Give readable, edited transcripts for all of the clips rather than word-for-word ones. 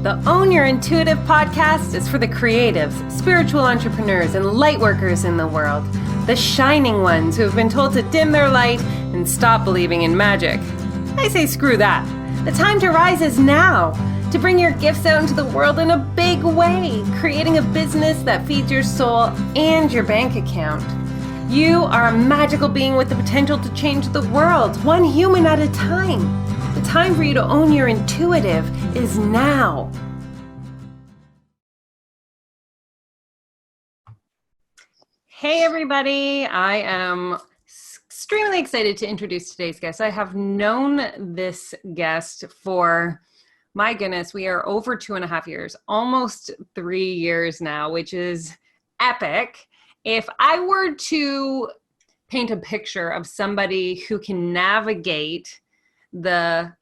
The Own Your Intuitive podcast is for the creatives, spiritual entrepreneurs, and light workers in the world. The shining ones who have been told to dim their light and stop believing in magic. I say screw that. The time to rise is now. To bring your gifts out into the world in a big way, creating a business that feeds your soul and your bank account. You are a magical being with the potential to change the world, one human at a time. The time for you to own your intuitive is now. Hey everybody, I am extremely excited to introduce today's guest. I have known this guest for, my goodness, we are over 2.5 years, almost 3 years now, which is epic. If I were to paint a picture of somebody who can navigate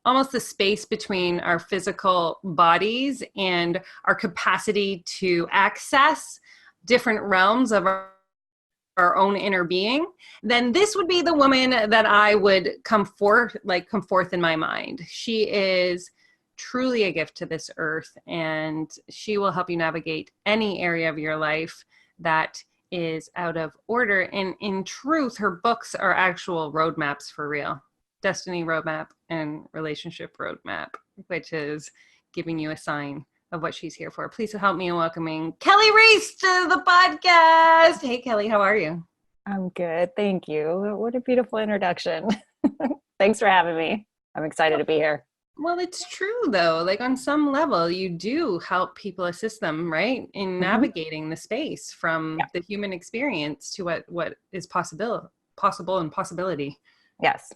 almost the space between our physical bodies and our capacity to access different realms of our own inner being, then this would be the woman that I would come forth in my mind. She is truly a gift to this earth, and she will help you navigate any area of your life that is out of order. And in truth, her books are actual roadmaps for real. Destiny Roadmap and Relationship Roadmap, which is giving you a sign of what she's here for. Please help me in welcoming Kelli Reese to the podcast. Hey, Kelli, how are you? I'm good. Thank you. What a beautiful introduction. Thanks for having me. I'm excited to be here. Well, it's true, though. Like on some level, you do help people, assist them, right, in navigating the space from the human experience to what is possible and possibility. Yes.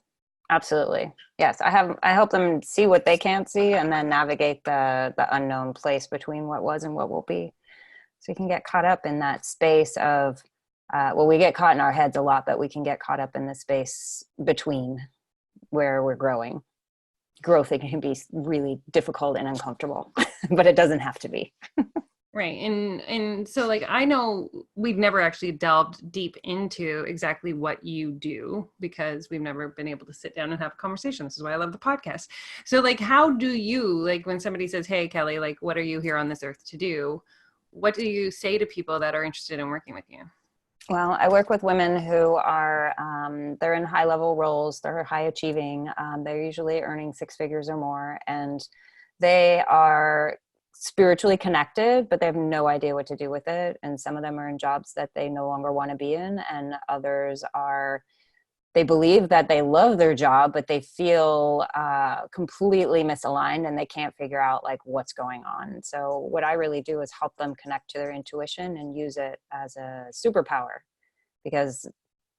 Absolutely. Yes. I help them see what they can't see and then navigate the unknown place between what was and what will be. So you can get caught up in that space of, we get caught in our heads a lot, but we can get caught up in the space between where we're growing. Growth, it can be really difficult and uncomfortable, but it doesn't have to be. Right. And so like, I know we've never actually delved deep into exactly what you do because we've never been able to sit down and have a conversation. This is why I love the podcast. So like, how do you, like when somebody says, hey, Kelli, like, what are you here on this earth to do? What do you say to people that are interested in working with you? Well, I work with women who are, they're in high level roles. They're high achieving. They're usually earning 6 figures or more, and they are spiritually connected, but they have no idea what to do with it. And some of them are in jobs that they no longer want to be in. And others they believe that they love their job, but they feel completely misaligned and they can't figure out like what's going on. So what I really do is help them connect to their intuition and use it as a superpower because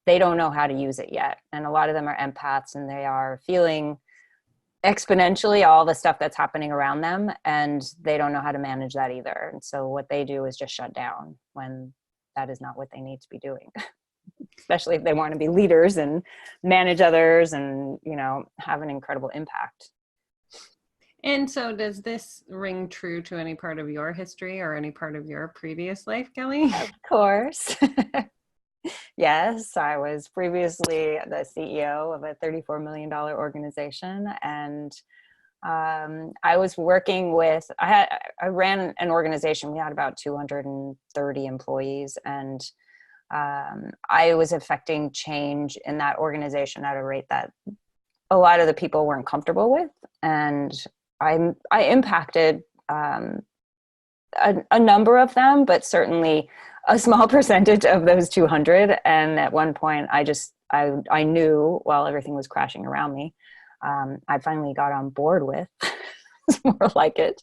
they don't know how to use it yet. And a lot of them are empaths and they are feeling exponentially all the stuff that's happening around them, and they don't know how to manage that either. And so what they do is just shut down when that is not what they need to be doing, especially if they want to be leaders and manage others and, have an incredible impact. And so does this ring true to any part of your history or any part of your previous life, Kelli? Of course. Yes, I was previously the CEO of a $34 million organization, and I was working with, I ran an organization. We had about 230 employees, and I was affecting change in that organization at a rate that a lot of the people weren't comfortable with, and I impacted a number of them, but certainly a small percentage of those 200. And at one point I knew while everything was crashing around me, I finally got on board with, it's more like it,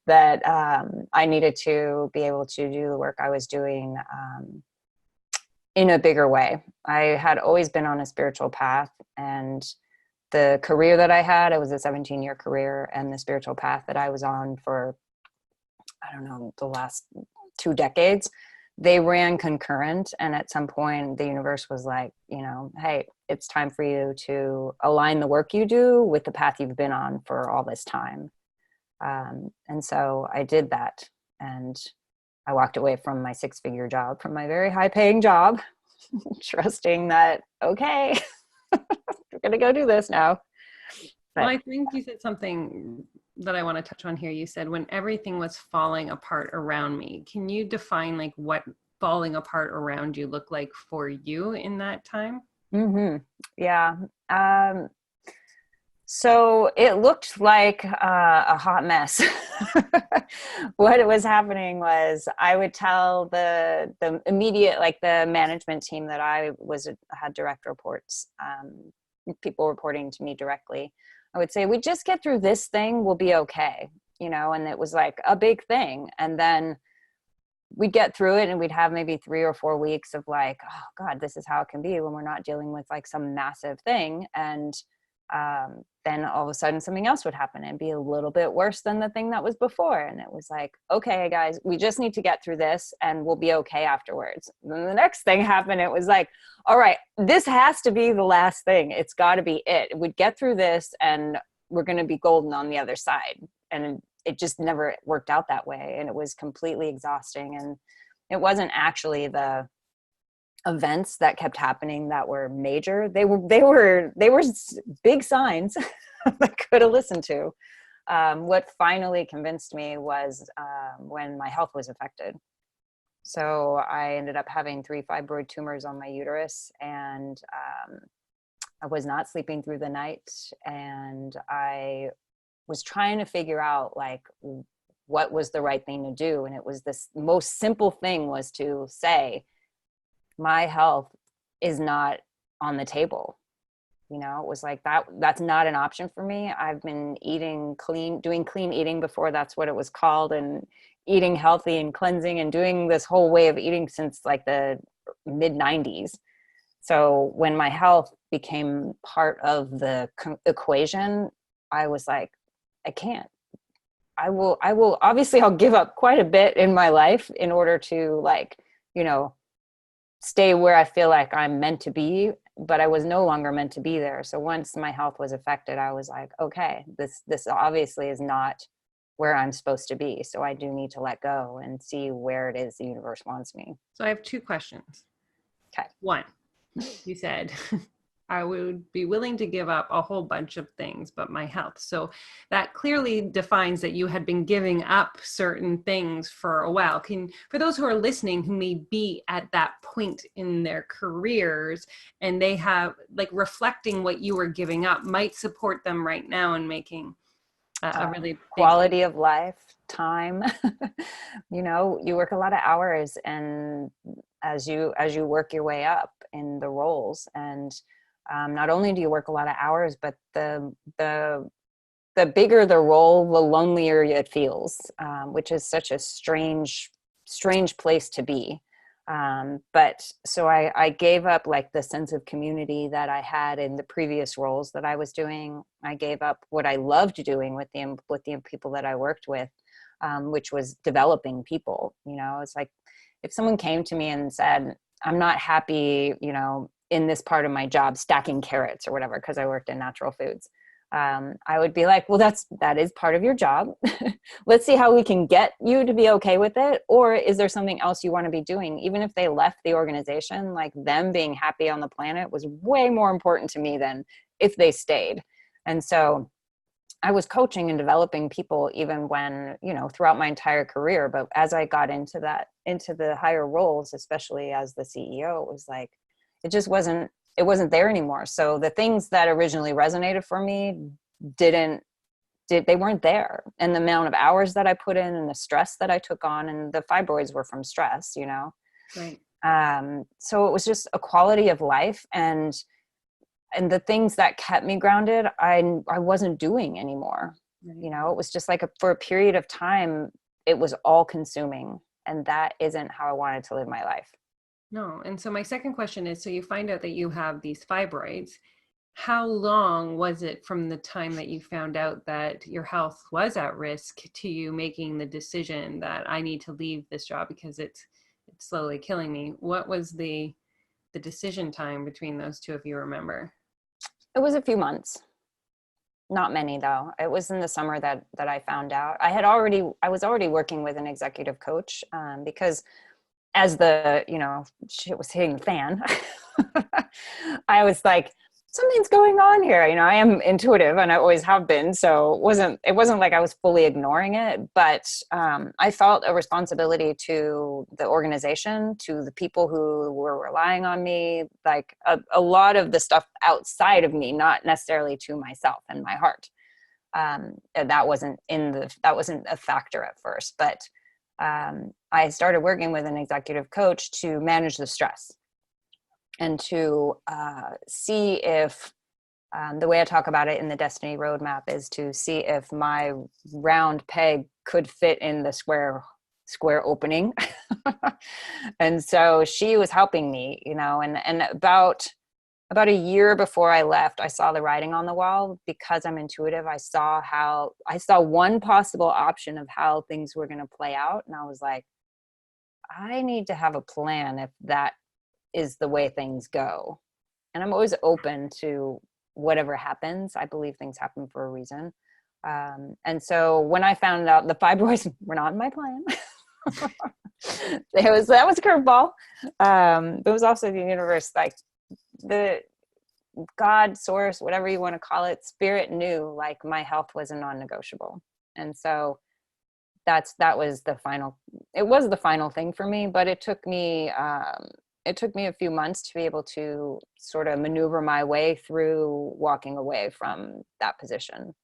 that I needed to be able to do the work I was doing in a bigger way. I had always been on a spiritual path, and the career that I had, it was a 17-year career, and the spiritual path that I was on for, I don't know, the last 2 decades, they ran concurrent. And at some point the universe was like, hey, it's time for you to align the work you do with the path you've been on for all this time. And so I did that, and I walked away from my 6-figure job, from my very high paying job, trusting that, okay, we're going to go do this now. Well, I think you said something that I want to touch on here. You said when everything was falling apart around me. Can you define like what falling apart around you looked like for you in that time? Yeah. So it looked like a hot mess. What was happening was I would tell the immediate, like the management team that had direct reports, people reporting to me directly. I would say, we just get through this thing, we'll be okay, and it was like a big thing. And then we'd get through it and we'd have maybe 3 or 4 weeks of like, oh God, this is how it can be when we're not dealing with like some massive thing. And then all of a sudden something else would happen and be a little bit worse than the thing that was before. And it was like, okay, guys, we just need to get through this and we'll be okay afterwards. And then the next thing happened. It was like, all right, this has to be the last thing. It's got to be it. We'd get through this and we're going to be golden on the other side. And it just never worked out that way. And it was completely exhausting. And it wasn't actually the events that kept happening that were major. They were big signs that I could have listened to. What finally convinced me was when my health was affected. So I ended up having 3 fibroid tumors on my uterus, and I was not sleeping through the night, and I was trying to figure out like what was the right thing to do. And it was this most simple thing was to say, my health is not on the table. It was like that's not an option for me. I've been eating clean, doing clean eating before that's what it was called, and eating healthy and cleansing and doing this whole way of eating since like the mid 90s. So when my health became part of the equation, I was like, I can't. I will obviously I'll give up quite a bit in my life in order to like, stay where I feel like I'm meant to be, but I was no longer meant to be there. So once my health was affected, I was like, okay, this obviously is not where I'm supposed to be. So I do need to let go and see where it is the universe wants me. So I have 2 questions. Okay. One, you said, I would be willing to give up a whole bunch of things, but my health. So that clearly defines that you had been giving up certain things for a while. For those who are listening, who may be at that point in their careers and they have like reflecting what you were giving up might support them right now in making a really big quality of life, time. You work a lot of hours, and as you work your way up in the roles, and not only do you work a lot of hours, but the bigger the role, the lonelier it feels, which is such a strange place to be. But so I gave up like the sense of community that I had in the previous roles that I was doing. I gave up what I loved doing with the people that I worked with, which was developing people. It's like if someone came to me and said, I'm not happy, in this part of my job, stacking carrots or whatever, because I worked in natural foods. I would be like, well, that is part of your job. Let's see how we can get you to be okay with it. Or is there something else you want to be doing? Even if they left the organization, like them being happy on the planet was way more important to me than if they stayed. And so I was coaching and developing people even when, throughout my entire career. But as I got into the higher roles, especially as the CEO, it was like, it wasn't there anymore. So the things that originally resonated for me they weren't there. And the amount of hours that I put in and the stress that I took on, and the fibroids were from stress, Right. So it was just a quality of life, and the things that kept me grounded, I wasn't doing anymore. Right. It was just like for a period of time, it was all consuming, and that isn't how I wanted to live my life. No. And so my second question is, so you find out that you have these fibroids. How long was it from the time that you found out that your health was at risk to you making the decision that I need to leave this job because it's slowly killing me? What was the decision time between those two, if you remember? It was a few months. Not many though. It was in the summer that I found out. I was already working with an executive coach, because as the, shit was hitting the fan, I was like, something's going on here. I am intuitive and I always have been. So it wasn't like I was fully ignoring it, but I felt a responsibility to the organization, to the people who were relying on me, like a lot of the stuff outside of me, not necessarily to myself and my heart. And that wasn't a factor at first, but I started working with an executive coach to manage the stress and to see if the way I talk about it in the Destiny Roadmap is to see if my round peg could fit in the square opening. And so she was helping me, and about a year before I left, I saw the writing on the wall. Because I'm intuitive, I saw one possible option of how things were going to play out. And I was like, I need to have a plan if that is the way things go. And I'm always open to whatever happens. I believe things happen for a reason. And so when I found out the fibroids were not in my plan, that was a curveball. It was also the universe, like the God, source, whatever you want to call it, spirit knew like my health was a non-negotiable. And so that was the final thing for me, but it took me a few months to be able to sort of maneuver my way through walking away from that position.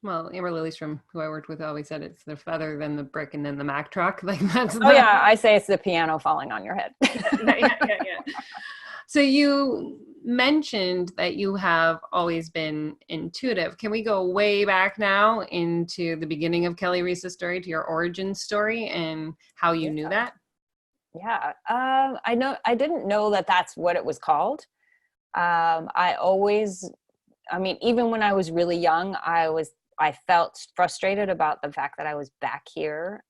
Well, Amber Lillystrom, who I worked with, always said it's the feather, then the brick, and then the Mack truck. Like that's. Yeah, I say it's the piano falling on your head. Yeah. So you mentioned that you have always been intuitive. Can we go way back now into the beginning of Kelli Reese's story, to your origin story, and how you knew that? Yeah, I didn't know that that's what it was called. Even when I was really young, I felt frustrated about the fact that I was back here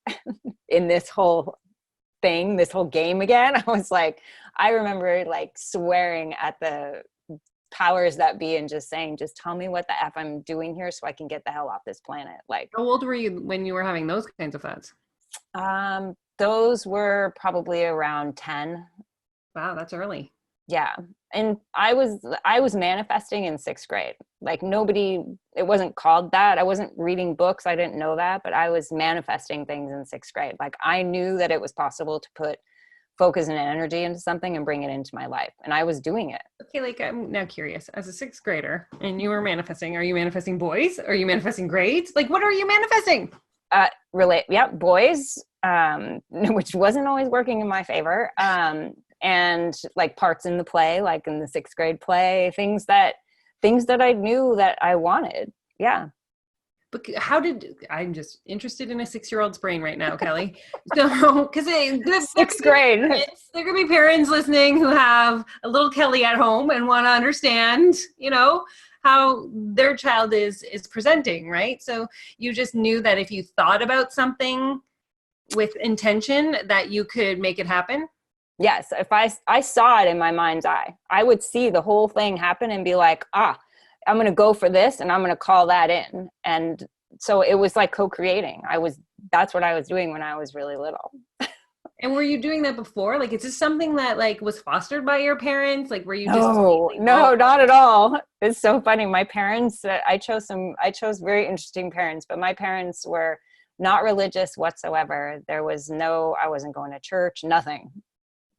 in this whole thing, this whole game again. I remember like swearing at the powers that be and just saying, just tell me what the F I'm doing here so I can get the hell off this planet. Like, how old were you when you were having those kinds of thoughts? Those were probably around 10. Wow, that's early. Yeah. And I was manifesting in 6th grade. Like it wasn't called that. I wasn't reading books. I didn't know that, but I was manifesting things in 6th grade. Like I knew that it was possible to put focus and energy into something and bring it into my life. And I was doing it. Okay. Like I'm now curious, as a 6th grader and you were manifesting, are you manifesting boys? Are you manifesting grades? Like what are you manifesting? Boys, which wasn't always working in my favor. And like parts in the play, like in the 6th grade play, things that I knew that I wanted. Yeah. But I'm just interested in a 6-year-old's brain right now, Kelli. So, because 6th grade, there could be parents listening who have a little Kelli at home and want to understand, how their child is presenting, right? So you just knew that if you thought about something with intention, that you could make it happen. Yes. If I saw it in my mind's eye, I would see the whole thing happen and be like, I'm going to go for this and I'm going to call that in. And so it was like co-creating. That's what I was doing when I was really little. And were you doing that before? Like, is this something that like was fostered by your parents? Like, were you just No, not at all. It's so funny. My parents, I chose very interesting parents, but my parents were not religious whatsoever. I wasn't going to church, nothing.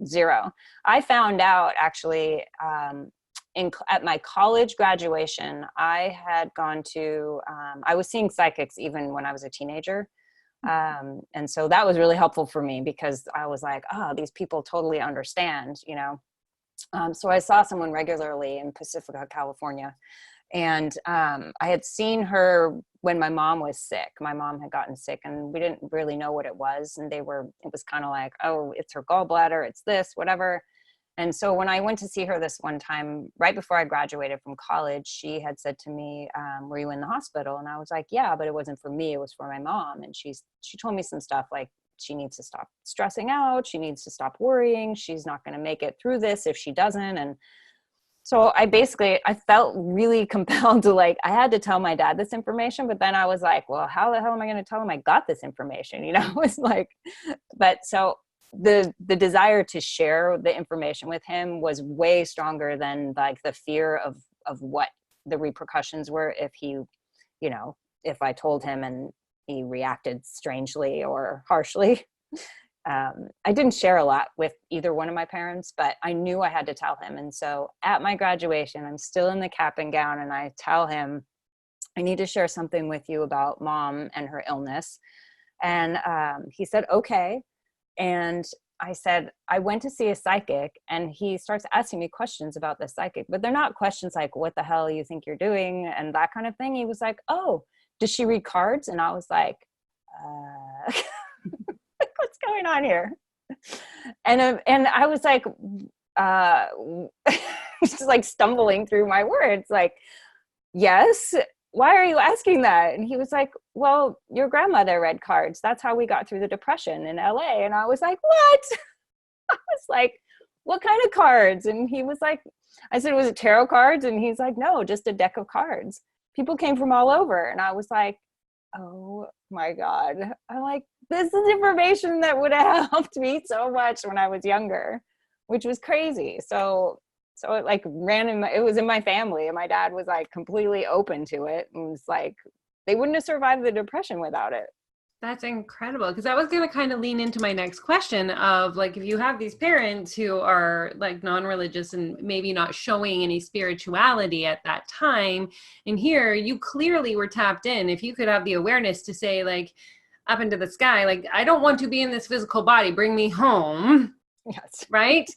Zero. I found out actually at my college graduation, I had gone to, I was seeing psychics even when I was a teenager. And so that was really helpful for me because I was like, these people totally understand, So I saw someone regularly in Pacifica, California. And I had seen her when my mom was sick. My mom had gotten sick and we didn't really know what it was. And it was kind of like, oh, it's her gallbladder, it's this, whatever. And so when I went to see her this one time, right before I graduated from college, she had said to me, were you in the hospital? And I was like, yeah, but it wasn't for me. It was for my mom. And she told me some stuff like she needs to stop stressing out. She needs to stop worrying. She's not going to make it through this if she doesn't. And so I felt really compelled to I had to tell my dad this information, but then I was like, well, how the hell am I going to tell him I got this information? It's like, but so the desire to share the information with him was way stronger than like the fear of what the repercussions were if he, you know, if I told him and he reacted strangely or harshly. I didn't share a lot with either one of my parents, but I knew I had to tell him. And so at my graduation, I'm still in the cap and gown, and I tell him, I need to share something with you about mom and her illness. And he said, okay. And I said, I went to see a psychic, and he starts asking me questions about the psychic, but they're not questions like, what the hell you think you're doing? And that kind of thing. He was like, oh, does she read cards? And I was like, what's going on here? And I was like, just like stumbling through my words, like, yes, why are you asking that? And he was like, well, your grandmother read cards. That's how we got through the Depression in LA. And I was like, what? I was like, what kind of cards? And he was like, I said, was it tarot cards? And he's like, no, just a deck of cards. People came from all over. And I was like, oh my God. I'm like, this is information that would have helped me so much when I was younger, which was crazy. So it like it was in my family, and my dad was like completely open to it. And was like, they wouldn't have survived the Depression without it. That's incredible. Because I was going to kind of lean into my next question of like, if you have these parents who are like non-religious and maybe not showing any spirituality at that time, and here you clearly were tapped in. If you could have the awareness to say like up into the sky, like, I don't want to be in this physical body, bring me home. Yes. Right?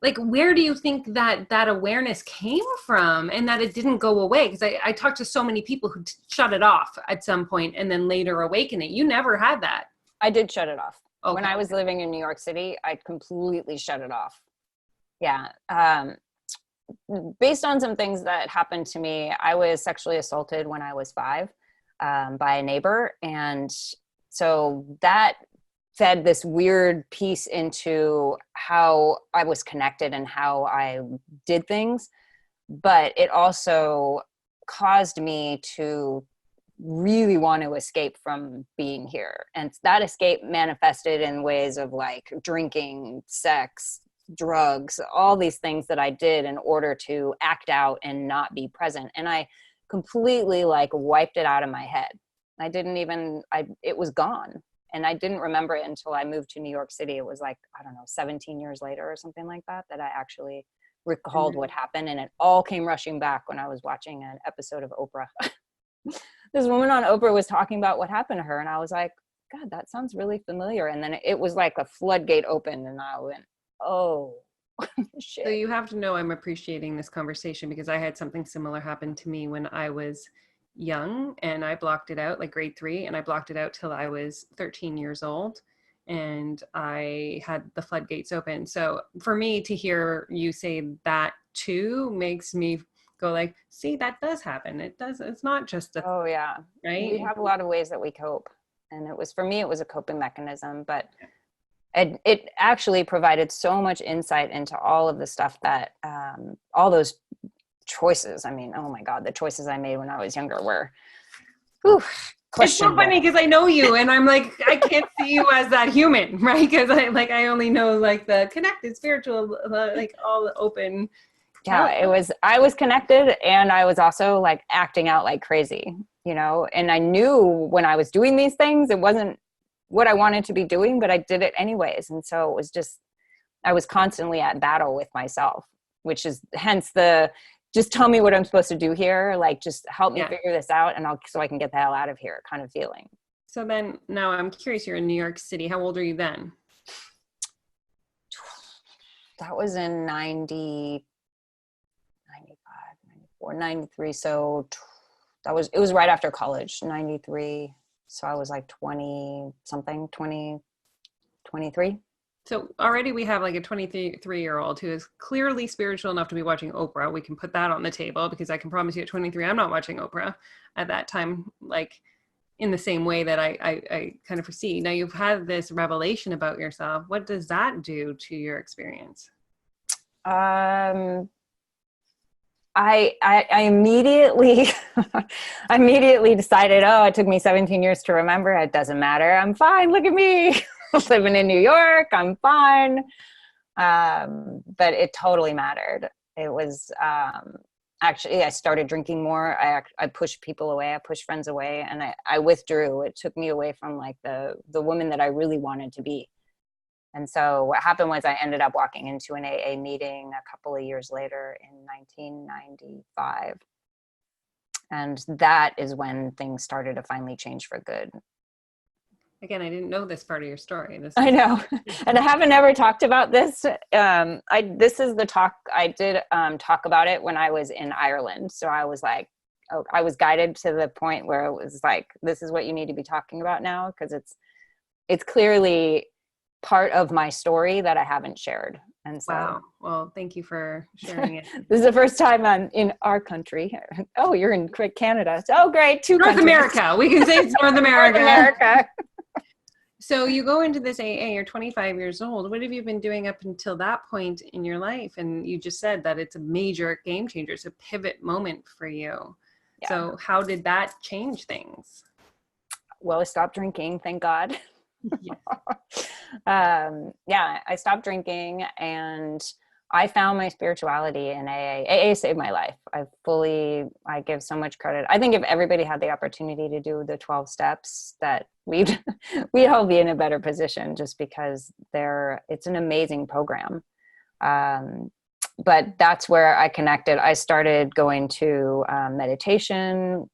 Like, where do you think that awareness came from and that it didn't go away? Because I talked to so many people who shut it off at some point and then later awaken it. You never had that. I did shut it off. Okay. When I was living in New York City, I completely shut it off. Yeah. Based on some things that happened to me, I was sexually assaulted when I was 5 by a neighbor. And so that fed this weird piece into how I was connected and how I did things. But it also caused me to really want to escape from being here. And that escape manifested in ways of like drinking, sex, drugs, all these things that I did in order to act out and not be present. And I completely like wiped it out of my head. It was gone. And I didn't remember it until I moved to New York City. It was like, I don't know, 17 years later or something like that, that I actually recalled what happened. And it all came rushing back when I was watching an episode of Oprah. This woman on Oprah was talking about what happened to her. And I was like, God, that sounds really familiar. And then it was like a floodgate opened, and I went, oh, shit. So you have to know I'm appreciating this conversation because I had something similar happen to me when I was young, and I blocked it out like grade 3, and I blocked it out till I was 13 years old, and I had the floodgates open. So for me to hear you say that too makes me go like, see, that does happen. It's not just oh yeah, right. We have a lot of ways that we cope, and for me it was a coping mechanism, but it actually provided so much insight into all of the stuff that all those choices. I mean, oh my God, the choices I made when I was younger were it's so funny because I know you, and I'm like, I can't see you as that human, right? Because I only know like the connected spiritual, like all open. Yeah, I was connected, and I was also like acting out like crazy, you know, and I knew when I was doing these things, it wasn't what I wanted to be doing, but I did it anyways. And so it was just, I was constantly at battle with myself, which is hence just tell me what I'm supposed to do here. Like, just help me figure this out, and so I can get the hell out of here kind of feeling. So then now I'm curious, you're in New York City. How old are you then? That was in 90, 95, 94, 93. So it was right after college, 93. So I was like 20 something, 23. So already we have like a 23-year-old who is clearly spiritual enough to be watching Oprah. We can put that on the table because I can promise you at 23, I'm not watching Oprah at that time, like in the same way that I kind of foresee. Now you've had this revelation about yourself. What does that do to your experience? I immediately, I immediately decided, oh, it took me 17 years to remember. It doesn't matter. I'm fine. Look at me. living in New York. I'm fine. But it totally mattered. It was, actually, I started drinking more. I pushed people away. I pushed friends away, and I withdrew. It took me away from like the woman that I really wanted to be. And so what happened was I ended up walking into an AA meeting a couple of years later in 1995. And that is when things started to finally change for good. Again, I didn't know this part of your story. I know. And I haven't ever talked about this. This is the talk I did, talk about it when I was in Ireland. So I was like, oh, I was guided to the point where it was like, this is what you need to be talking about now, because it's clearly part of my story that I haven't shared. And so, wow. Well, thank you for sharing it. This is the first time I'm in our country. Oh, you're in Canada. Oh, great. Two North countries. America. We can say it's North America. North America. So you go into this AA, you're 25 years old. What have you been doing up until that point in your life? And you just said that it's a major game changer. It's a pivot moment for you. Yeah. So how did that change things? Well, I stopped drinking, thank God. Yes. I stopped drinking and I found my spirituality in AA. AA saved my life. I give so much credit. I think if everybody had the opportunity to do the 12 steps, that we'd all be in a better position, just because it's an amazing program. But that's where I connected. I started going to meditation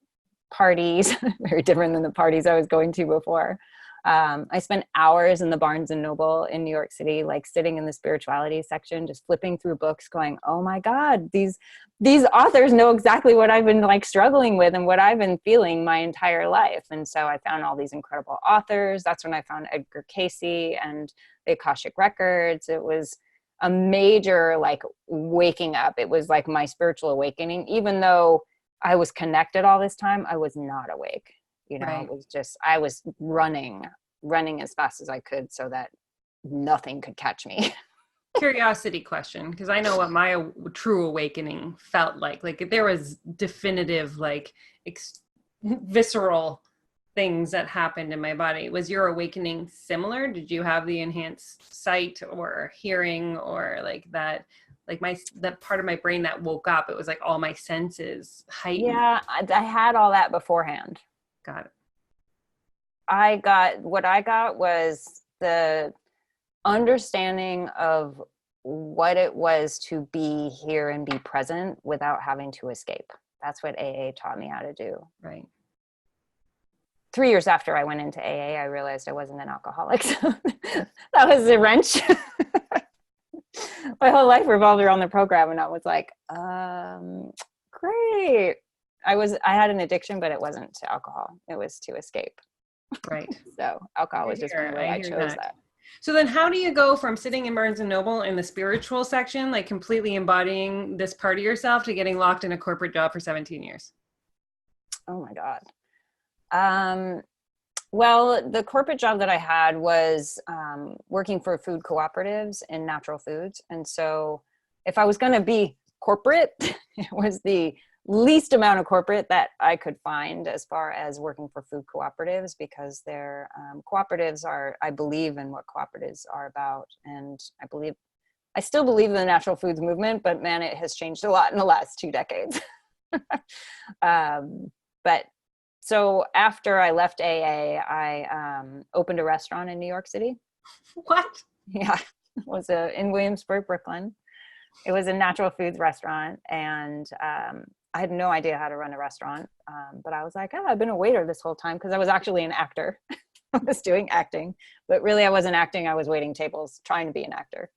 parties, very different than the parties I was going to before. I spent hours in the Barnes and Noble in New York City, like sitting in the spirituality section, just flipping through books going, oh my God, these authors know exactly what I've been like struggling with and what I've been feeling my entire life. And so I found all these incredible authors. That's when I found Edgar Cayce and the Akashic Records. It was a major like waking up. It was like my spiritual awakening. Even though I was connected all this time, I was not awake. You know, right. It was just, I was running as fast as I could so that nothing could catch me. Curiosity question, because I know what my true awakening felt like. Like there was definitive, like visceral things that happened in my body. Was your awakening similar? Did you have the enhanced sight or hearing or like that? Like that part of my brain that woke up, it was like all my senses heightened. Yeah, I had all that beforehand. Got it. What I got was the understanding of what it was to be here and be present without having to escape. That's what AA taught me how to do. Right. 3 years after I went into AA, I realized I wasn't an alcoholic. So that was a wrench. My whole life revolved around the program, and I was like, great. I had an addiction, but it wasn't to alcohol. It was to escape. Right. So alcohol was just one way I chose that. So then how do you go from sitting in Barnes and Noble in the spiritual section, like completely embodying this part of yourself, to getting locked in a corporate job for 17 years? Oh my God. Well, the corporate job that I had was working for food cooperatives in natural foods. And so if I was going to be corporate, it was the least amount of corporate that I could find as far as working for food cooperatives, because their cooperatives I believe in what cooperatives are about. And I still believe in the natural foods movement, but man, it has changed a lot in the last 2 decades. But so after I left AA, I opened a restaurant in New York City. What? Yeah, it was in Williamsburg, Brooklyn. It was a natural foods restaurant, and I had no idea how to run a restaurant, but I was like, I've been a waiter this whole time, because I was actually an actor. I was doing acting, but really I wasn't acting. I was waiting tables, trying to be an actor.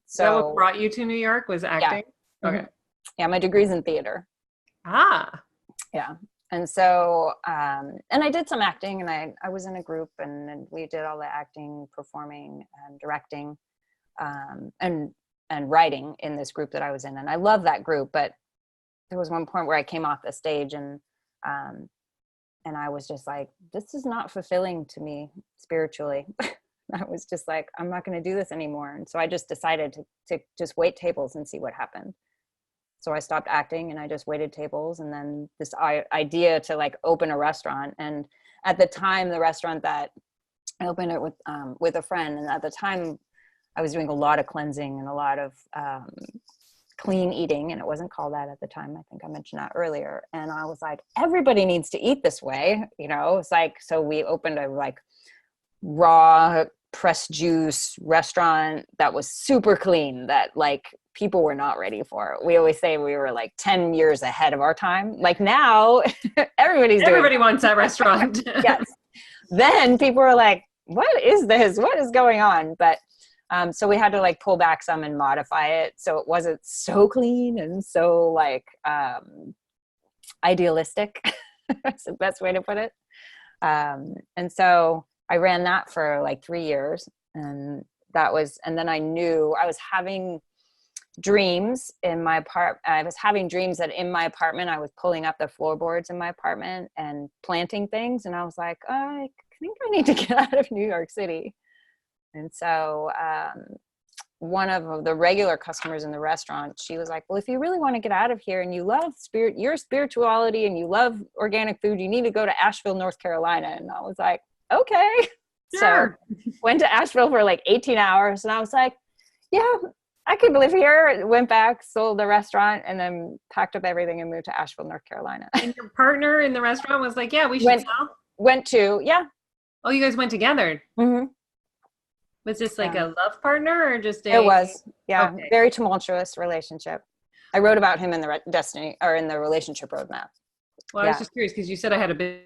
So that what brought you to New York was acting? Yeah. Okay. Yeah, my degree's in theater. Ah. Yeah. And so, and I did some acting, and I was in a group, and we did all the acting, performing, and directing, and writing in this group that I was in. And I love that group, but there was one point where I came off the stage and I was just like, this is not fulfilling to me spiritually. I was just like, I'm not going to do this anymore. And so I just decided to just wait tables and see what happened. So I stopped acting and I just waited tables. And then this idea to like open a restaurant. And at the time, the restaurant that I opened it with a friend, and at the time I was doing a lot of cleansing and a lot of clean eating, and it wasn't called that at the time. I think I mentioned that earlier. And I was like, everybody needs to eat this way, you know. It's like, so we opened a like raw pressed juice restaurant that was super clean, that like people were not ready for. We always say we were like 10 years ahead of our time. Like now Everybody wants that restaurant. Yes. Then people were like, what is this? What is going on? But so we had to like pull back some and modify it so it wasn't so clean and so like idealistic. That's the best way to put it. And so I ran that for like 3 years, and then I knew I was having dreams in my I was having dreams that in my apartment I was pulling up the floorboards in my apartment and planting things, and I was like, I think I need to get out of New York City. And so one of the regular customers in the restaurant, she was like, well, if you really want to get out of here and you love your spirituality and you love organic food, you need to go to Asheville, North Carolina. And I was like, okay. Sure. So went to Asheville for like 18 hours, and I was like, yeah, I could live here. Went back, sold the restaurant, and then packed up everything and moved to Asheville, North Carolina. And your partner in the restaurant was like, yeah, we should sell? Went to, yeah. Oh, you guys went together? Mm-hmm. Was this like a love partner or just It was, yeah. Okay. Very tumultuous relationship. I wrote about him in the in the relationship roadmap. Well, I was just curious because you said I had a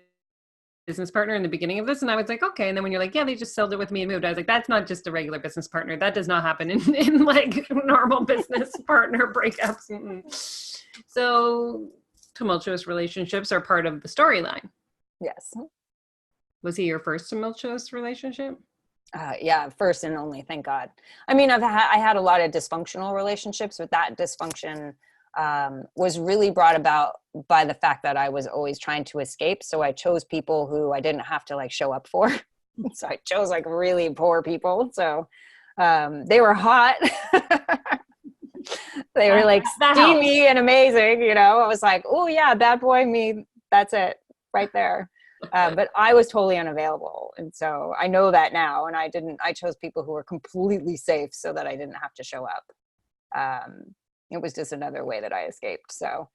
business partner in the beginning of this, and I was like, okay. And then when you're like, yeah, they just sold it with me and moved, I was like, that's not just a regular business partner. That does not happen in like normal business partner breakups. So tumultuous relationships are part of the storyline. Yes. Was he your first tumultuous relationship? Yeah, first and only, thank God. I mean, I had a lot of dysfunctional relationships, but that dysfunction was really brought about by the fact that I was always trying to escape. So I chose people who I didn't have to like show up for. So I chose like really poor people. So they were hot. They were like steamy and amazing, you know. I was like, oh yeah, bad boy me. That's it right there. But I was totally unavailable. And so I know that now. And I chose people who were completely safe so that I didn't have to show up. It was just another way that I escaped. So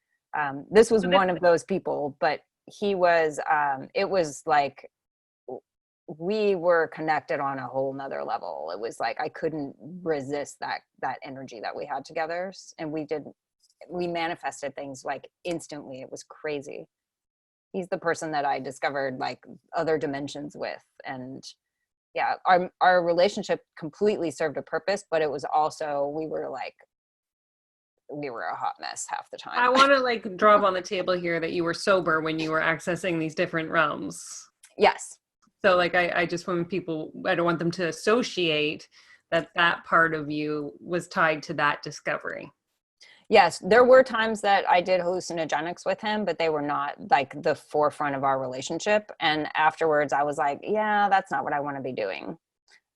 this was one of those people, but he was, it was like, we were connected on a whole nother level. It was like, I couldn't resist that energy that we had together. And we manifested things like instantly. It was crazy. He's the person that I discovered like other dimensions with. And yeah, our relationship completely served a purpose, but it was also, we were a hot mess half the time. I want to like drop on the table here that you were sober when you were accessing these different realms. Yes. So like, I just want people, I don't want them to associate that part of you was tied to that discovery. Yes, there were times that I did hallucinogenics with him, but they were not like the forefront of our relationship. And afterwards I was like, yeah, that's not what I want to be doing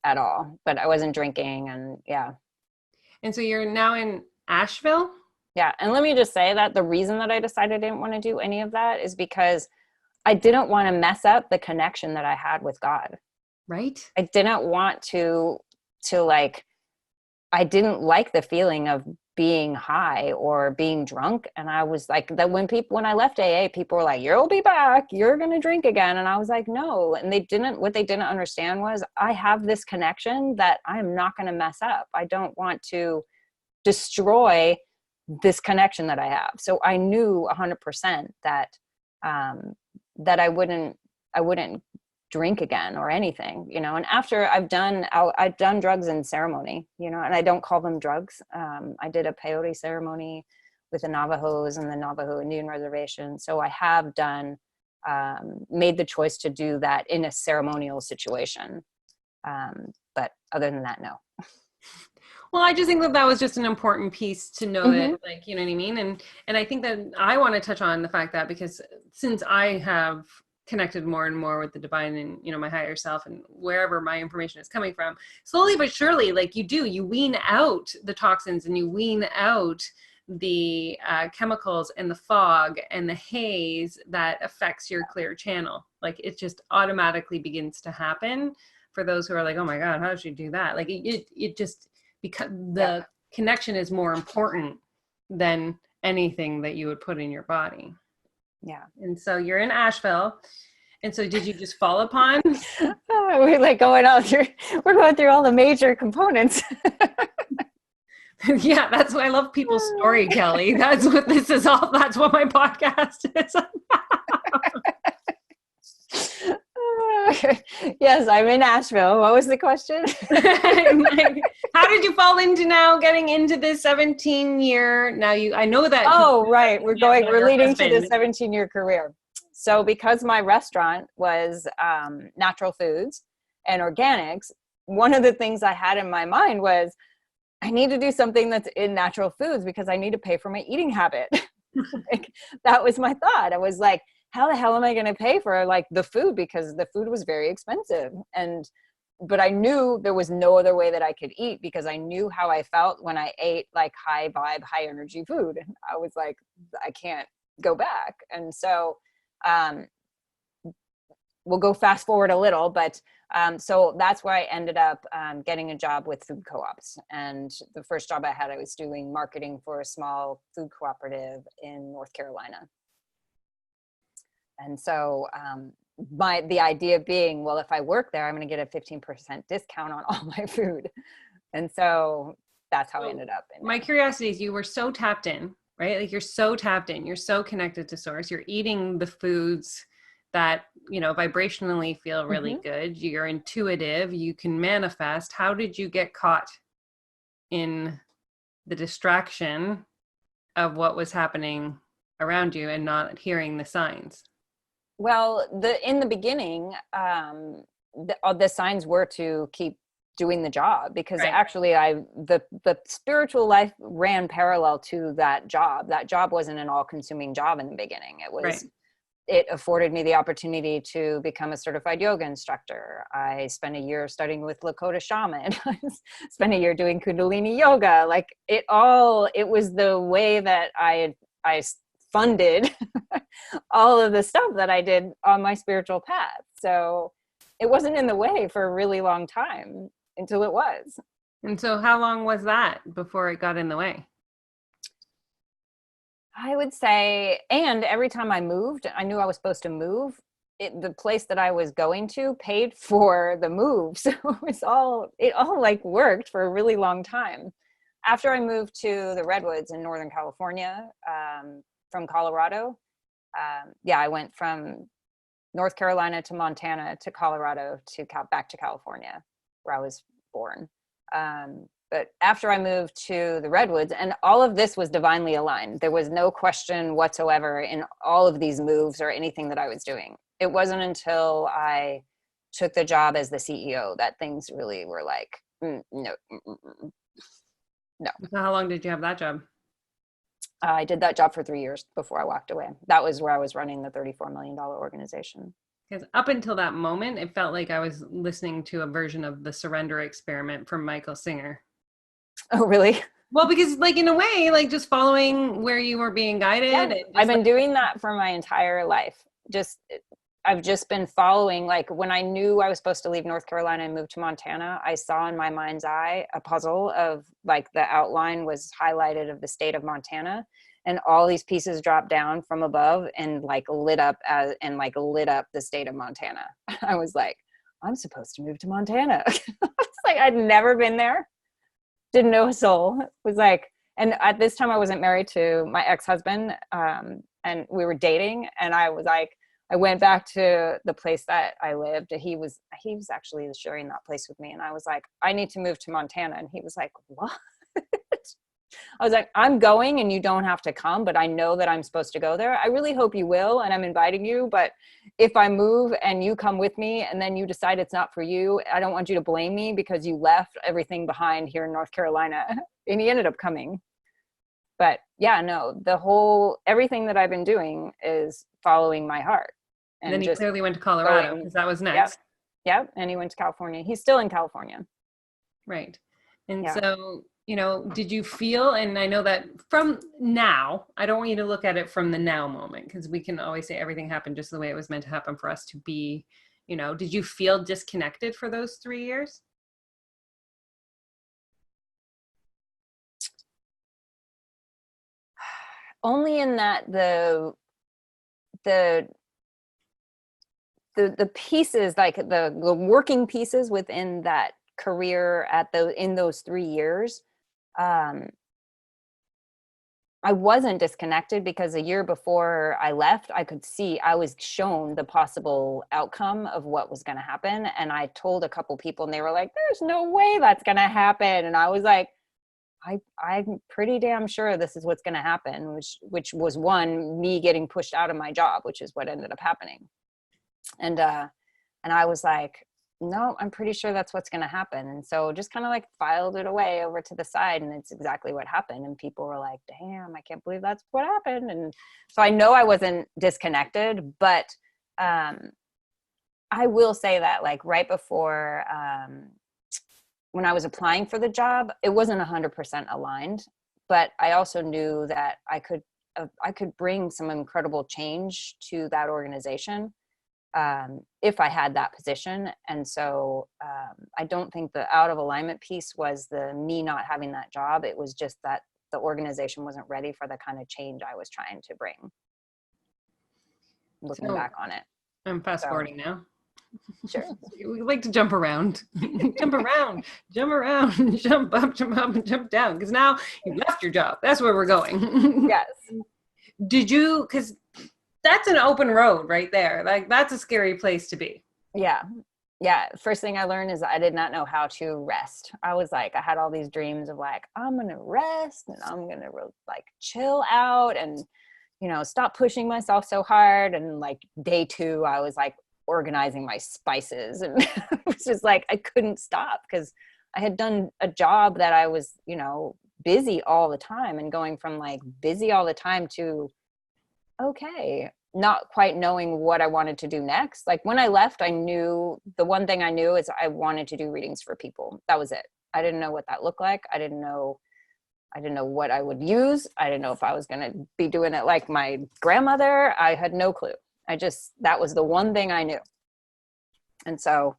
at all. But I wasn't drinking, and yeah. And so you're now in Asheville? Yeah. And let me just say that the reason that I decided I didn't want to do any of that is because I didn't want to mess up the connection that I had with God. Right. I didn't want to like, I didn't like the feeling of being high or being drunk. And I was like, that when I left AA, people were like, you'll be back, you're going to drink again. And I was like, no. And what they didn't understand was I have this connection that I'm not going to mess up. I don't want to destroy this connection that I have. So I knew 100% that I wouldn't drink again or anything, you know. And after I've done drugs in ceremony, you know, and I don't call them drugs. I did a peyote ceremony with the Navajos and the Navajo Indian Reservation. So I have made the choice to do that in a ceremonial situation. But other than that, no. Well, I just think that was just an important piece to know that, like, you know what I mean? And I think that I want to touch on the fact that because since I have connected more and more with the divine and, you know, my higher self and wherever my information is coming from, slowly but surely, like you wean out the toxins and you wean out the chemicals and the fog and the haze that affects your clear channel. Like it just automatically begins to happen. for those who are like, oh my God, how did she do that? Like it just, because the connection is more important than anything that you would put in your body. Yeah. And so you're in Asheville. And so did you just fall upon? We're like going we're going through all the major components. Yeah, that's why I love people's story, Kelly. That's what this is all. That's what my podcast is. Yes, I'm in Asheville. What was the question? How did you fall into now getting into this 17-year? Now I know that. Oh, right. We're leading to the 17-year career. So because my restaurant was natural foods and organics, one of the things I had in my mind was, I need to do something that's in natural foods because I need to pay for my eating habit. Like, that was my thought. I was like, how the hell am I going to pay for like the food? Because the food was very expensive. But I knew there was no other way that I could eat because I knew how I felt when I ate like high vibe, high energy food. I was like, I can't go back. And so we'll go fast forward a little, but so that's where I ended up getting a job with food co-ops. And the first job I had, I was doing marketing for a small food cooperative in North Carolina. And so the idea being, well, if I work there, I'm going to get a 15% discount on all my food. And so that's how I ended up. My curiosity is, you were so tapped in, right? Like, you're so tapped in, you're so connected to source, you're eating the foods that, you know, vibrationally feel really good. You're intuitive, you can manifest. How did you get caught in the distraction of what was happening around you and not hearing the signs? Well, in the beginning, the signs were to keep doing the job, because actually the spiritual life ran parallel to that job. That job wasn't an all-consuming job in the beginning. It was it afforded me the opportunity to become a certified yoga instructor. I spent a year studying with Lakota shaman. I spent a year doing Kundalini yoga. Like, it was the way that I funded all of the stuff that I did on my spiritual path. So it wasn't in the way for a really long time until it was. And so how long was that before it got in the way? I would say, and every time I moved, I knew I was supposed to move. The place that I was going to paid for the move. So it all like worked for a really long time. After I moved to the Redwoods in Northern California, from Colorado, I went from North Carolina to Montana to Colorado to back to California, where I was born. But after I moved to the Redwoods, and all of this was divinely aligned. There was no question whatsoever in all of these moves or anything that I was doing. It wasn't until I took the job as the CEO that things really were like, no. So how long did you have that job? I did that job for 3 years before I walked away. That was where I was running the $34 million organization. Because up until that moment, it felt like I was listening to a version of the Surrender Experiment from Michael Singer. Oh, really? Well, because like, in a way, like, just following where you were being guided. Yeah, I've been doing that for my entire life. I've just been following, like, when I knew I was supposed to leave North Carolina and move to Montana, I saw in my mind's eye a puzzle of, like, the outline was highlighted of the state of Montana, and all these pieces dropped down from above and like lit up the state of Montana. I was like, I'm supposed to move to Montana. It's like, I'd never been there. Didn't know a soul. It was like, and at this time I wasn't married to my ex-husband, and we were dating, and I was like, I went back to the place that I lived. He was actually sharing that place with me. And I was like, I need to move to Montana. And he was like, what? I was like, I'm going and you don't have to come, but I know that I'm supposed to go there. I really hope you will. And I'm inviting you. But if I move and you come with me and then you decide it's not for you, I don't want you to blame me because you left everything behind here in North Carolina. And he ended up coming. But yeah, no, everything that I've been doing is following my heart. And then he clearly went to Colorado because that was next. Yep. And he went to California. He's still in California. Right. And so, did you feel, and I know that from now, I don't want you to look at it from the now moment, because we can always say everything happened just the way it was meant to happen for us to be You know, did you feel disconnected for those 3 years? Only in that the pieces, like the working pieces within that career in those 3 years, um, I wasn't disconnected, because a year before I left, I could see, I was shown the possible outcome of what was going to happen. And I told a couple people and they were like, there's no way that's going to happen. And I was like, I'm pretty damn sure this is what's going to happen, which was me getting pushed out of my job, which is what ended up happening. And I was like, no, I'm pretty sure that's what's going to happen. And so just kind of like filed it away over to the side, and it's exactly what happened. And people were like, damn, I can't believe that's what happened. And so I know I wasn't disconnected, but I will say that, like, right before, when I was applying for the job, it wasn't 100% aligned, but I also knew that I could bring some incredible change to that organization if I had that position. And so I don't think the out of alignment piece was me not having that job. It was just that the organization wasn't ready for the kind of change I was trying to bring, looking back on it. I'm fast forwarding now. Sure. We like to jump around, jump around, jump around, jump up, and jump down. Because now you've left your job. That's where we're going. Yes. Did you, because that's an open road right there. Like, that's a scary place to be. Yeah. Yeah. First thing I learned is I did not know how to rest. I was like, I had all these dreams of like, I'm going to rest and I'm going to like chill out and, stop pushing myself so hard. And like day 2, I was like organizing my spices, and it was just like, I couldn't stop, because I had done a job that I was, busy all the time, and going from like busy all the time to, okay, not quite knowing what I wanted to do next. Like when I left, I knew the one thing I knew is I wanted to do readings for people. That was it. I didn't know what that looked like. I didn't know what I would use. I didn't know if I was going to be doing it like my grandmother. I had no clue. That was the one thing I knew. And so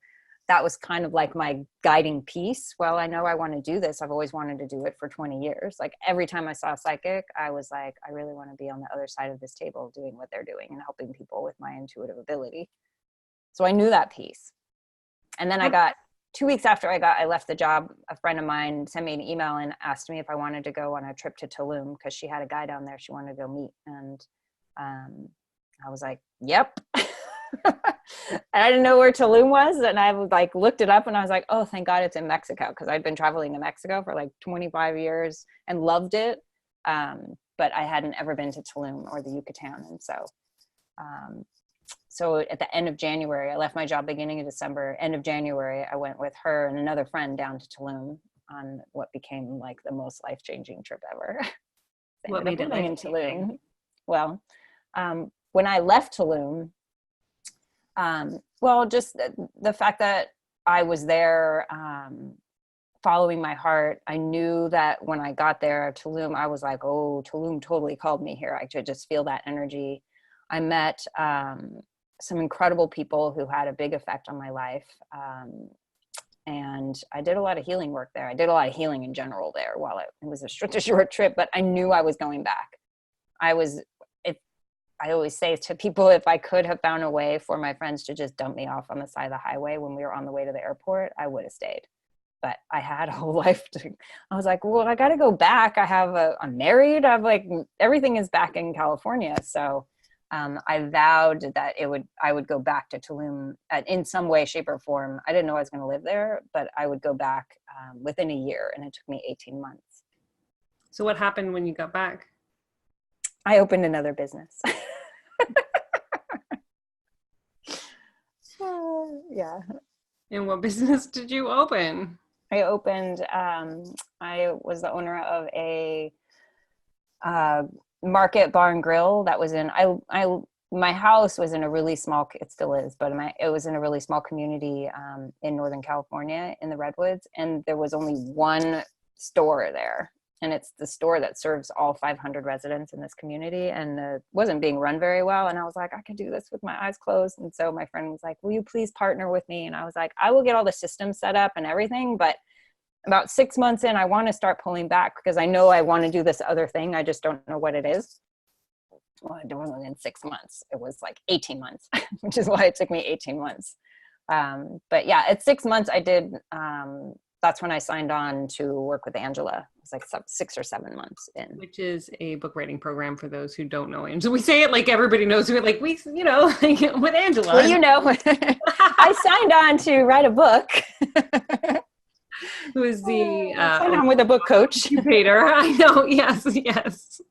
that was kind of like my guiding piece. Well, I know I want to do this. I've always wanted to do it for 20 years. Like every time I saw a psychic, I was like, I really want to be on the other side of this table doing what they're doing and helping people with my intuitive ability. So I knew that piece. And then 2 weeks after I left the job, a friend of mine sent me an email and asked me if I wanted to go on a trip to Tulum, because she had a guy down there she wanted to go meet. And I was like, yep. And I didn't know where Tulum was. And I like looked it up and I was like, oh, thank God it's in Mexico. Because I'd been traveling to Mexico for like 25 years and loved it. But I hadn't ever been to Tulum or the Yucatan. And so at the end of January, I left my job beginning of December. End of January, I went with her and another friend down to Tulum on what became like the most life-changing trip ever. What made it in Tulum? Well, when I left Tulum, well, just the fact that I was there following my heart. I knew that when I got there at Tulum, I was like, oh, Tulum totally called me here. I could just feel that energy. I met some incredible people who had a big effect on my life. And I did a lot of healing work there. I did a lot of healing in general there while it was a short trip, but I knew I was going back. I always say to people, if I could have found a way for my friends to just dump me off on the side of the highway when we were on the way to the airport, I would have stayed. But I had a whole life I was like, well, I got to go back. I'm married. Everything is back in California. So I vowed that I would go back to Tulum in some way, shape, or form. I didn't know I was going to live there, but I would go back within a year, and it took me 18 months. So what happened when you got back? I opened another business. Yeah. And what business did you open? I opened, I was the owner of a market bar and grill that was my house was in a really small, it still is, but it was in a really small community in Northern California in the Redwoods. And there was only one store there. and it's the store that serves all 500 residents in this community, and wasn't being run very well. And I was like, I can do this with my eyes closed. And so my friend was like, will you please partner with me? And I was like, I will get all the systems set up and everything, but about 6 months in, I want to start pulling back because I know I want to do this other thing. I just don't know what it is. Well, it wasn't in 6 months. It was like 18 months, which is why it took me 18 months. But yeah, at 6 months I did, that's when I signed on to work with Angela. It was like 6 or 7 months in. Which is a book writing program for those who don't know Angela. We say it like everybody knows who it, like we, like with Angela. Well, I signed on to write a book. Who is the signed on with a book coach. Peter. I know, yes.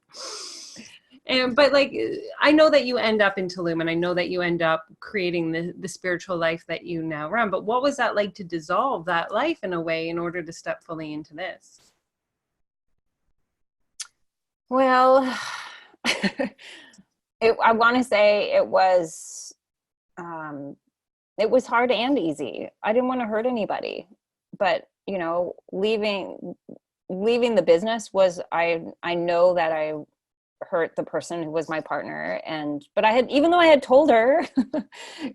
But like, I know that you end up in Tulum, and I know that you end up creating the spiritual life that you now run. But what was that like to dissolve that life in a way in order to step fully into this? Well, I want to say it was hard and easy. I didn't want to hurt anybody, but leaving the business was, I know that I hurt the person who was my partner. But even though I had told her,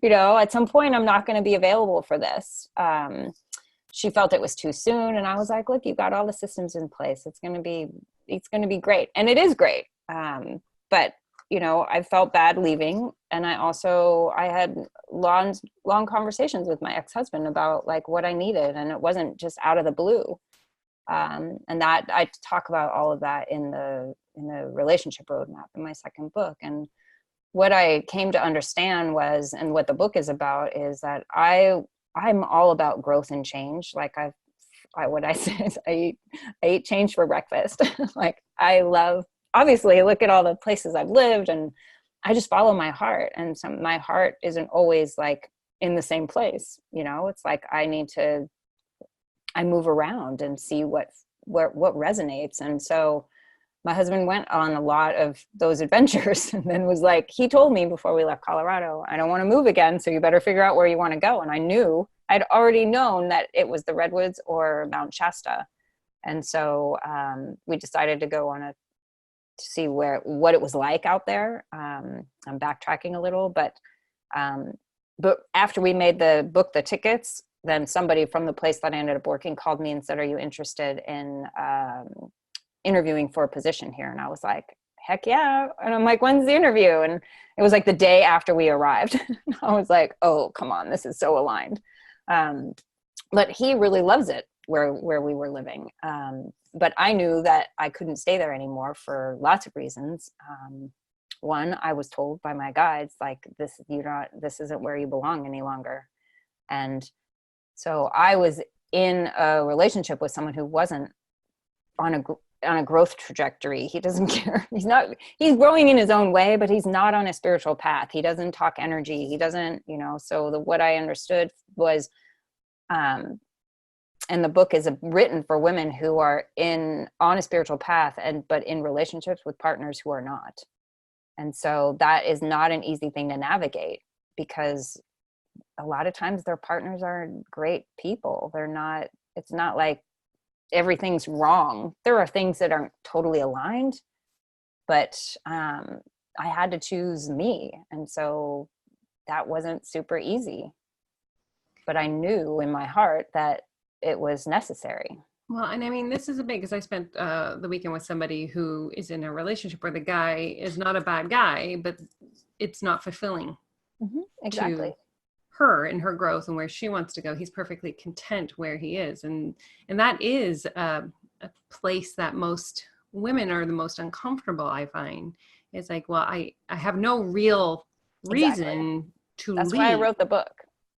at some point I'm not going to be available for this. She felt it was too soon. And I was like, look, you got all the systems in place. It's going to be great. And it is great. But I felt bad leaving. And I had long conversations with my ex-husband about like what I needed. And it wasn't just out of the blue. And that I talk about all of that in the relationship roadmap in my second book. And what I came to understand was, and what the book is about, is that I'm all about growth and change. Like what I say is I eat change for breakfast. Like I love, obviously, look at all the places I've lived, and I just follow my heart. And my heart isn't always like in the same place. It's like I move around and see what resonates. And so my husband went on a lot of those adventures, and then was like, he told me before we left Colorado, I don't want to move again, so you better figure out where you want to go. And I'd already known that it was the Redwoods or Mount Shasta. And so we decided to go to see what it was like out there. I'm backtracking a little, but after we made the tickets, then somebody from the place that I ended up working called me and said, are you interested in interviewing for a position here? And I was like, heck yeah. And I'm like, when's the interview? And it was like the day after we arrived. I was like, oh, come on, this is so aligned. But he really loves it where we were living. But I knew that I couldn't stay there anymore for lots of reasons. One, I was told by my guides, like, this isn't where you belong any longer. And so I was in a relationship with someone who wasn't on a growth trajectory. He doesn't care. He's growing in his own way, but he's not on a spiritual path. He doesn't talk energy. He doesn't, so what I understood was, and the book is written for women who are on a spiritual path, but in relationships with partners who are not. And so that is not an easy thing to navigate, because a lot of times their partners are great people. It's not like everything's wrong. There are things that aren't totally aligned, but I had to choose me. And so that wasn't super easy, but I knew in my heart that it was necessary. Well, and I mean, this is a big, because I spent the weekend with somebody who is in a relationship where the guy is not a bad guy, but it's not fulfilling. Mm-hmm, exactly. To her and her growth and where she wants to go. He's perfectly content where he is. And that is a place that most women are the most uncomfortable, I find. It's like, well, I have no real reason to leave. That's why I wrote the book.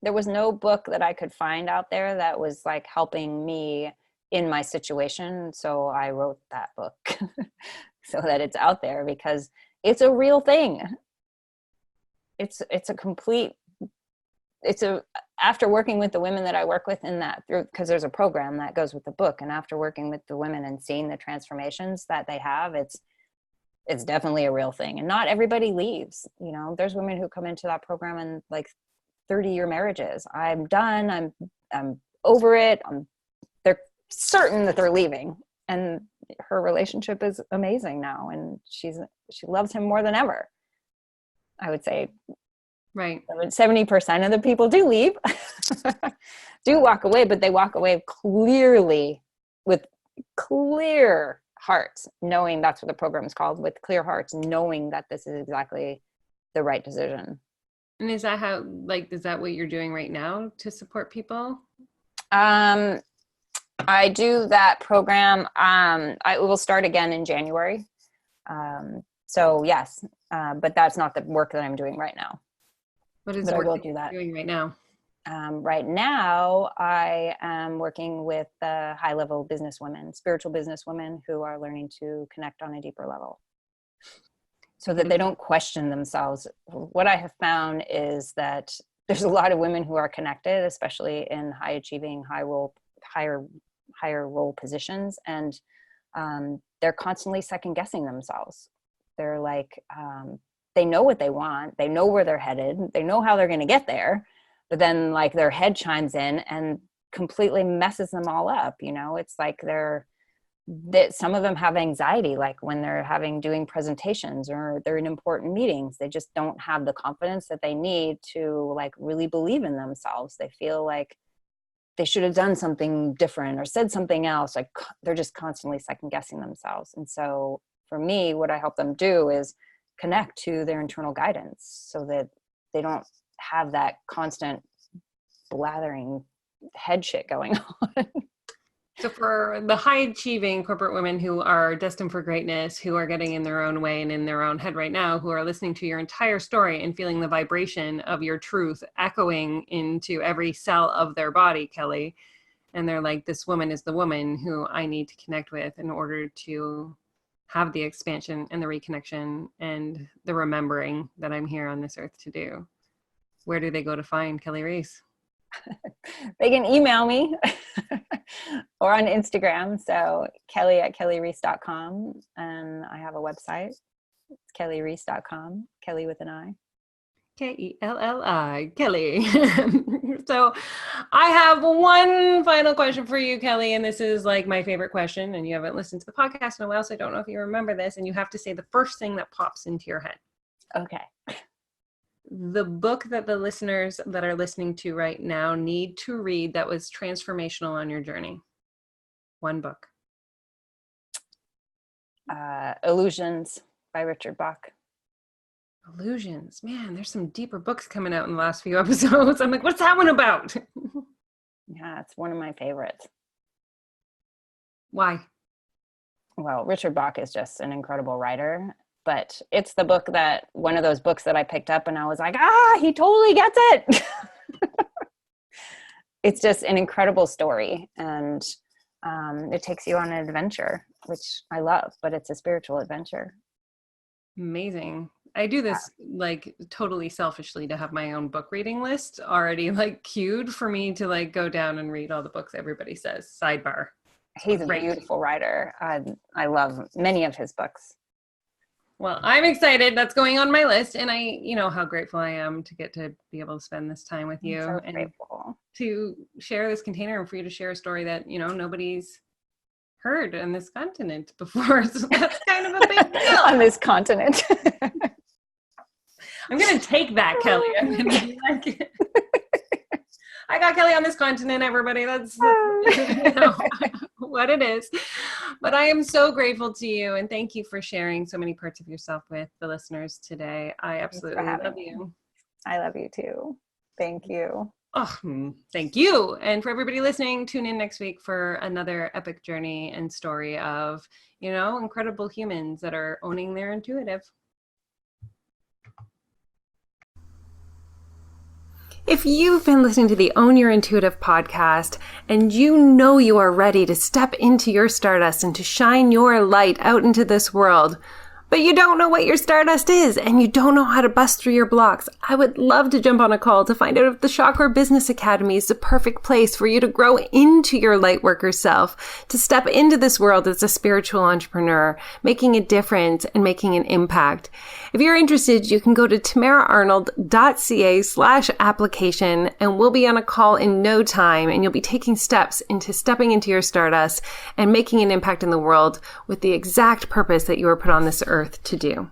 There was no book that I could find out there that was like helping me in my situation. So I wrote that book so that it's out there, because it's a real thing. After working with the women that I work with in that, because there's a program that goes with the book, and after working with the women and seeing the transformations that they have, it's definitely a real thing. And not everybody leaves. There's women who come into that program and like 30-year marriages. I'm done. I'm over it. They're certain that they're leaving, and her relationship is amazing now, and she loves him more than ever. I would say, right. 70% of the people do leave, do walk away, but they walk away clearly with clear hearts, knowing that's what the program is called, with clear hearts, knowing that this is exactly the right decision. And is that how, like, is that what you're doing right now to support people? I do that program. I will start again in January. So yes, but that's not the work that I'm doing right now. What is the work that you're doing right now? Right now, I am working with high-level businesswomen, spiritual businesswomen who are learning to connect on a deeper level so that they don't question themselves. What I have found is that there's a lot of women who are connected, especially in high-achieving, higher role positions, and they're constantly second-guessing themselves. They're like, they know what they want, they know where they're headed, they know how they're going to get there, but then like their head chimes in and completely messes them all up. You know, it's like some of them have anxiety, like when they're doing presentations or they're in important meetings, they just don't have the confidence that they need to like really believe in themselves. They feel like they should have done something different or said something else. Like they're just constantly second guessing themselves. And so for me, what I help them do is connect to their internal guidance so that they don't have that constant blathering head shit going on. So for the high achieving corporate women who are destined for greatness, who are getting in their own way and in their own head right now, who are listening to your entire story and feeling the vibration of your truth echoing into every cell of their body, Kelli, and they're like, this woman is the woman who I need to connect with in order to have the expansion and the reconnection and the remembering that I'm here on this earth to do. Where do they go to find Kelli Reese? They can email me or on Instagram. So Kelli@kellyreese.com. And I have a website. It's kellyreese.com. Kelli with an I. Kelli, Kelli. So I have one final question for you, Kelli, and this is like my favorite question, and you haven't listened to the podcast in a while, so I don't know if you remember this, and you have to say the first thing that pops into your head. Okay. The book that the listeners that are listening to right now need to read that was transformational on your journey. One book. Illusions by Richard Bach. Illusions. Man, there's some deeper books coming out in the last few episodes. I'm like, what's that one about? Yeah, it's one of my favorites. Why? Well, Richard Bach is just an incredible writer, but it's one of those books that I picked up and I was like, he totally gets it. It's just an incredible story. And it takes you on an adventure, which I love, but it's a spiritual adventure. Amazing. I do this like totally selfishly to have my own book reading list already like queued for me to like go down and read all the books everybody says. Sidebar. He's a beautiful writer. I love many of his books. Well, I'm excited. That's going on my list. And you know how grateful I am to get to be able to spend this time with you I'm so grateful. To share this container and for you to share a story that, you know, nobody's heard on this continent before. So that's kind of a big deal. On this continent. I'm going to take that, Kelli. I'm going to be like, I got Kelli on this continent, everybody. That's you know, what it is. But I am so grateful to you. And thank you for sharing so many parts of yourself with the listeners today. I absolutely love you. I love you too. Thank you. Oh, thank you. And for everybody listening, tune in next week for another epic journey and story of, you know, incredible humans that are owning their intuitive. If you've been listening to the Own Your Intuitive podcast and you know you are ready to step into your stardust and to shine your light out into this world, but you don't know what your stardust is and you don't know how to bust through your blocks, I would love to jump on a call to find out if the Chakra Business Academy is the perfect place for you to grow into your light worker self, to step into this world as a spiritual entrepreneur, making a difference and making an impact. If you're interested, you can go to tamaraarnold.ca/application and we'll be on a call in no time, and you'll be taking steps into stepping into your stardust and making an impact in the world with the exact purpose that you were put on this earth to do.